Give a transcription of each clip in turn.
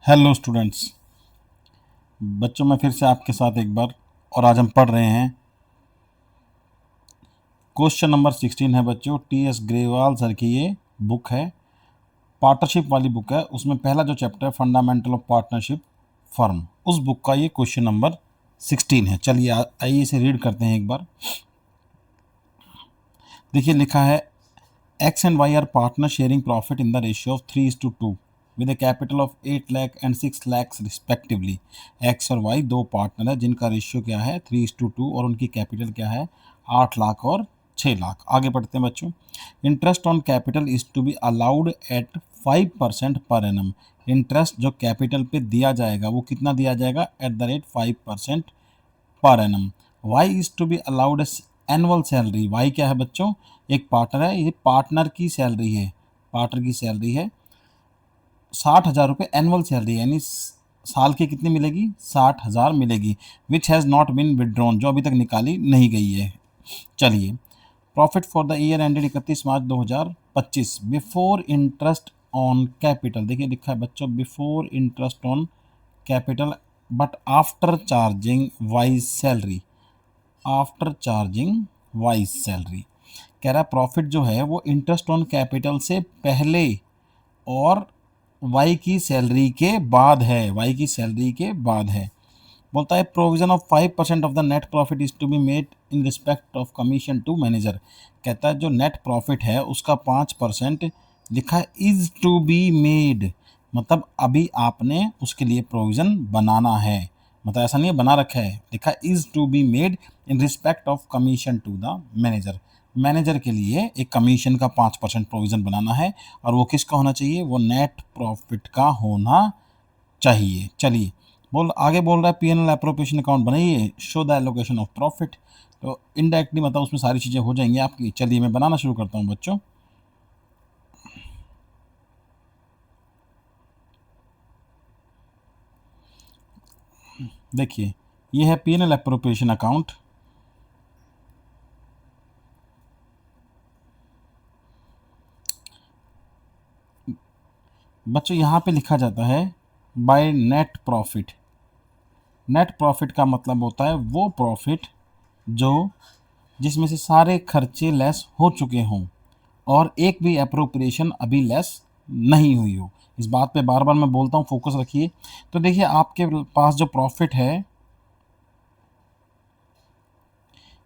Hello students. बच्चों मैं फिर से आपके साथ एक बार और आज हम पढ़ रहे हैं क्वेश्चन नंबर 16 है बच्चों। टी एस ग्रेवाल सर की ये बुक है, पार्टनरशिप वाली बुक है। उसमें पहला जो चैप्टर है फंडामेंटल ऑफ पार्टनरशिप फर्म, उस बुक का ये क्वेश्चन नंबर 16 है। चलिए आइए इसे रीड करते हैं एक बार। देखिए लिखा है X and Y are partners sharing profit in the ratio of 3:2 with a capital of 8 lakh and 6 lakhs respectively। X और Y दो पार्टनर है जिनका रेशियो क्या है 3:2 और उनकी कैपिटल क्या है 8 लाख और 6 लाख। आगे बढ़ते हैं बच्चों। Interest on capital is to be allowed at 5% per annum. Interest जो कैपिटल पे दिया जाएगा वो कितना दिया जाएगा at the rate 5% per annum. Y is to be allowed annual salary. Y क्या है बच्चों, एक पार्टनर है, ये पार्टनर की सैलरी है, पार्टनर की सैलरी है 60,000 रुपये एनुअल सैलरी, यानी साल की कितनी मिलेगी 60,000 मिलेगी। Which has not been withdrawn, जो अभी तक निकाली नहीं गई है। चलिए, profit for the year ended 31 March 2025 before interest on capital. देखिए लिखा है बच्चों before interest on capital but after charging wise salary, after charging wise salary. कह रहा है प्रॉफिट जो है वो इंटरेस्ट ऑन कैपिटल से पहले और वाई की सैलरी के बाद है, वाई की सैलरी के बाद है। बोलता है provision of 5% of the net profit is to be made in respect of commission to manager. कहता है जो नेट प्रॉफिट है उसका 5% लिखा है इज टू बी मेड, मतलब अभी आपने उसके लिए प्रोविज़न बनाना है, मतलब ऐसा नहीं है बना रखा है, लिखा है is to be made in respect of commission to the manager. Manager के लिए एक कमीशन का 5% प्रोविज़न बनाना है और वो किसका होना चाहिए, वो नेट प्रॉफिट का होना चाहिए। चलिए बोल आगे बोल रहा है P N L appropriation account बनाइए, show the allocation of profit. तो इनडायरेक्टली मतलब उसमें सारी चीज़ें हो जाएंगी आपकी। चलिए मैं बनाना शुरू करता हूँ बच्चों। देखिए ये है P N L appropriation account. बच्चों यहाँ पे लिखा जाता है by net profit. Net profit का मतलब होता है वो प्रॉफिट जो जिसमें से सारे खर्चे लेस हो चुके हों और एक भी अप्रोप्रिएशन अभी लेस नहीं हुई हो। इस बात पे बार बार मैं बोलता हूँ, फोकस रखिए। तो देखिए आपके पास जो प्रॉफिट है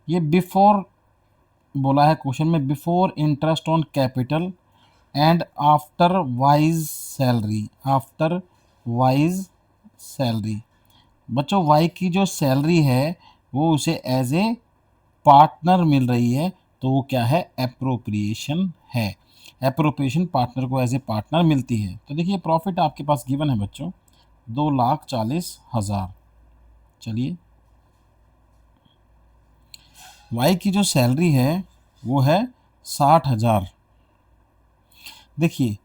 ये बिफोर बोला है क्वेश्चन में, before interest on capital and after wise salary, after wise salary. बच्चों वाई की जो सैलरी है वो उसे एज ए पार्टनर मिल रही है, तो वो क्या है एप्रोप्रिएशन है। एप्रोप्रिएशन पार्टनर को एज ए पार्टनर मिलती है। तो देखिए प्रॉफिट आपके पास गिवन है बच्चों 2,40,000। चलिए वाई की जो सैलरी है वो है 60,000। देखिए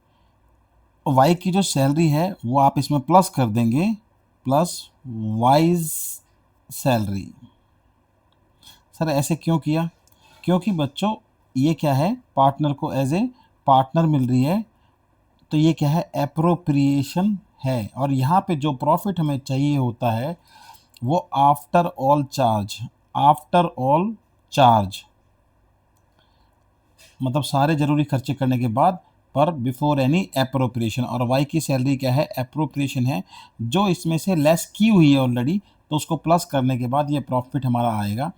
वाई की जो सैलरी है वो आप इसमें प्लस कर देंगे, प्लस वाइज सैलरी। सर ऐसे क्यों किया, क्योंकि बच्चों ये क्या है पार्टनर को एज ए पार्टनर मिल रही है, तो ये क्या है एप्रोप्रिएशन है। और यहाँ पे जो प्रॉफिट हमें चाहिए होता है वो after all charge, after all charge मतलब सारे ज़रूरी खर्चे करने के बाद, पर बिफोर एनी एप्रोप्रिएशन। और वाई की सैलरी क्या है एप्रोप्रिएशन है, जो इसमें से लेस की हुई है ऑलरेडी, तो उसको प्लस करने के बाद ये प्रॉफिट हमारा आएगा।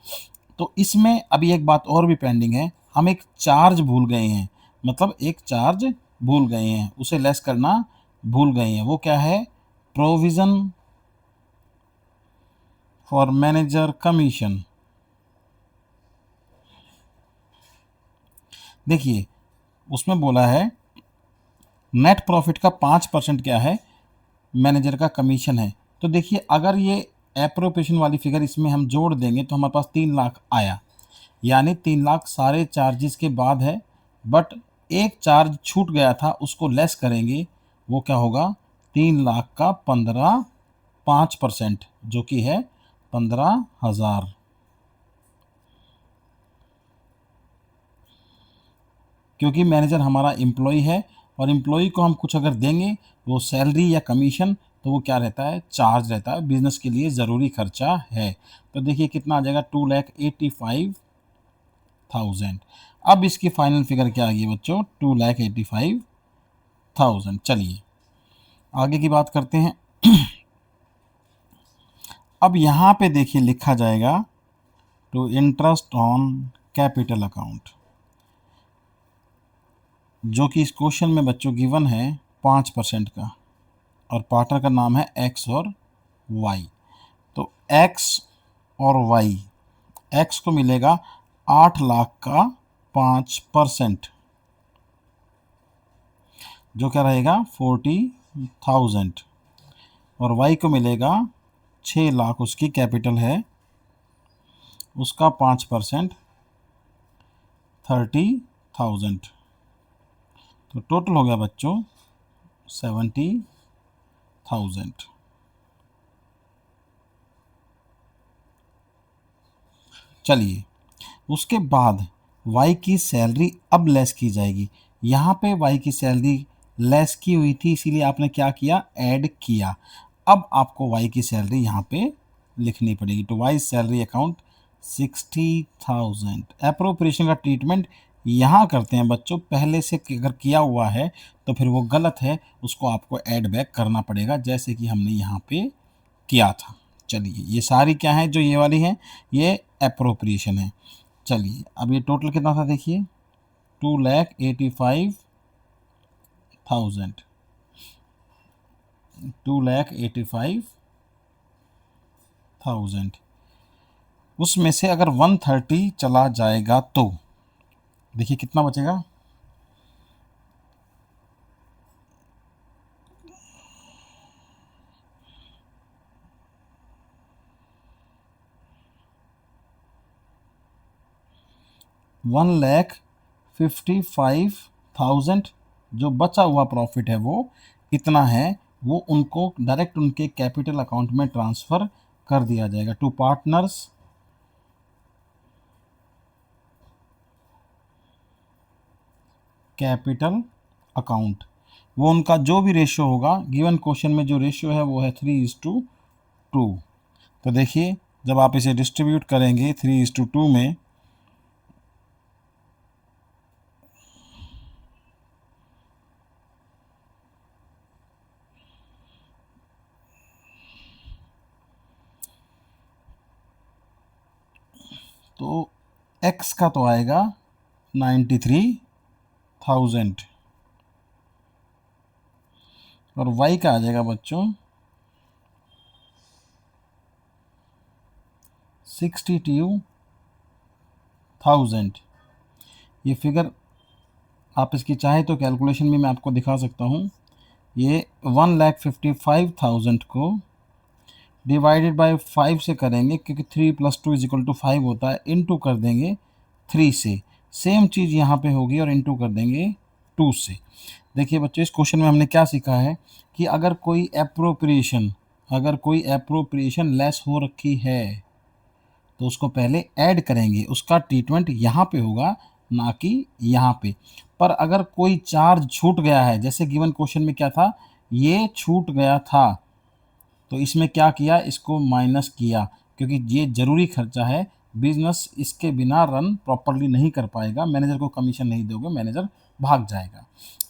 तो इसमें अभी एक बात और भी पेंडिंग है, हम एक चार्ज भूल गए हैं, मतलब एक चार्ज भूल गए हैं, उसे लेस करना भूल गए हैं। वो क्या है प्रोविज़न फॉर मैनेजर कमीशन। देखिए उसमें बोला है नेट प्रॉफिट का 5% क्या है मैनेजर का कमीशन है। तो देखिए अगर ये एप्रोप्रिएशन वाली फिगर इसमें हम जोड़ देंगे तो हमारे पास 3 लाख आया, यानी 3 लाख सारे चार्जेस के बाद है। बट एक चार्ज छूट गया था उसको लेस करेंगे, वो क्या होगा 3 लाख का 5% जो कि है 15,000। क्योंकि मैनेजर हमारा एम्प्लॉय है और एम्प्लॉय को हम कुछ अगर देंगे वो सैलरी या कमीशन तो वो क्या रहता है, चार्ज रहता है, बिजनेस के लिए ज़रूरी खर्चा है। तो देखिए कितना आ जाएगा, 2,85,000। अब इसकी फाइनल फिगर क्या आ गई बच्चों, 2,85,000। चलिए आगे की बात करते हैं। अब यहाँ पे देखिए लिखा जाएगा to interest on capital account, जो कि इस क्वेश्चन में बच्चों गिवन है 5% का, और पार्टनर का नाम है एक्स और वाई। तो एक्स और वाई, एक्स को मिलेगा 8 लाख का 5%, जो क्या रहेगा 40,000, और वाई को मिलेगा 6 लाख, उसकी कैपिटल है, उसका 5% 30,000। तो टोटल हो गया बच्चों 70,000। चलिए उसके बाद वाई की सैलरी अब लेस की जाएगी। यहाँ पे वाई की सैलरी लेस की हुई थी, इसीलिए आपने क्या किया, ऐड किया। अब आपको वाई की सैलरी यहाँ पे लिखनी पड़ेगी। तो वाई सैलरी अकाउंट 60,000। अप्रोप्रिएशन का ट्रीटमेंट यहाँ करते हैं बच्चों, पहले से अगर किया हुआ है तो फिर वो गलत है, उसको आपको ऐड बैक करना पड़ेगा, जैसे कि हमने यहाँ पे किया था। चलिए ये सारी क्या है, जो ये वाली है ये अप्रोप्रिएशन है। चलिए अब ये टोटल कितना था देखिए, 2,85,000, 2,85,000। उसमें से अगर 130 चला जाएगा तो देखिए कितना बचेगा, 1,55,000। जो बचा हुआ प्रॉफिट है वो कितना है, वो उनको डायरेक्ट उनके कैपिटल अकाउंट में ट्रांसफ़र कर दिया जाएगा टू पार्टनर्स कैपिटल अकाउंट। वो उनका जो भी रेशियो होगा, गिवन क्वेश्चन में जो रेशियो है वो है 3:2। तो देखिए जब आप इसे डिस्ट्रीब्यूट करेंगे 3:2 में, तो x का तो आएगा 93,000 और y का आ जाएगा बच्चों 62,000। ये फिगर आप इसकी चाहे तो कैलकुलेशन भी मैं आपको दिखा सकता हूँ। ये 1,55,000 को डिवाइडेड बाय 5 से करेंगे, क्योंकि 3 + 2 = 5 होता है, इनटू कर देंगे 3 से। सेम चीज़ यहाँ पे होगी और इनटू कर देंगे 2 से। देखिए बच्चों इस क्वेश्चन में हमने क्या सीखा है कि अगर कोई एप्रोप्रिएशन लेस हो रखी है तो उसको पहले ऐड करेंगे, उसका ट्रीटमेंट यहाँ पे होगा, ना कि यहाँ पे। पर अगर कोई चार्ज छूट गया है, जैसे गिवन क्वेश्चन में क्या था, ये छूट गया था, तो इसमें क्या किया, इसको माइनस किया, क्योंकि ये ज़रूरी खर्चा है, बिजनेस इसके बिना रन प्रॉपरली नहीं कर पाएगा। मैनेजर को कमीशन नहीं दोगे, मैनेजर भाग जाएगा।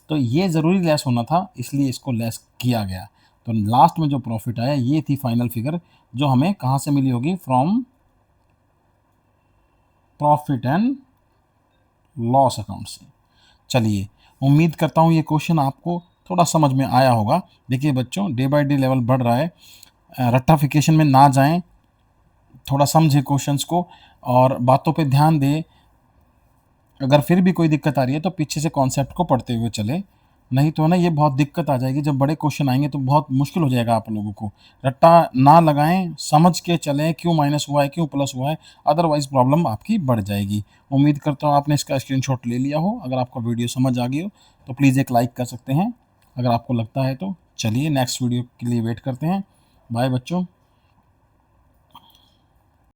तो ये ज़रूरी लेस होना था, इसलिए इसको लेस किया गया। तो लास्ट में जो प्रॉफिट आया ये थी फाइनल फिगर, जो हमें कहाँ से मिली होगी, from profit and loss account से। चलिए उम्मीद करता हूँ ये क्वेश्चन आपको थोड़ा समझ में आया होगा। देखिए बच्चों डे बाय डे लेवल बढ़ रहा है, रट्टाफिकेशन में ना जाएं, थोड़ा समझें क्वेश्चंस को और बातों पे ध्यान दें। अगर फिर भी कोई दिक्कत आ रही है तो पीछे से कॉन्सेप्ट को पढ़ते हुए चलें, नहीं तो ना ये बहुत दिक्कत आ जाएगी, जब बड़े क्वेश्चन आएंगे तो बहुत मुश्किल हो जाएगा आप लोगों को। रट्टा ना लगाएं, समझ के चलें क्यों माइनस हुआ है, क्यों प्लस हुआ है, अदरवाइज़ प्रॉब्लम आपकी बढ़ जाएगी। उम्मीद करता हूँ आपने इसका स्क्रीनशॉट ले लिया हो। अगर आपको वीडियो समझ आ गई हो तो प्लीज़ एक लाइक कर सकते हैं, अगर आपको लगता है तो। चलिए नेक्स्ट वीडियो के लिए वेट करते हैं। बाय बच्चों।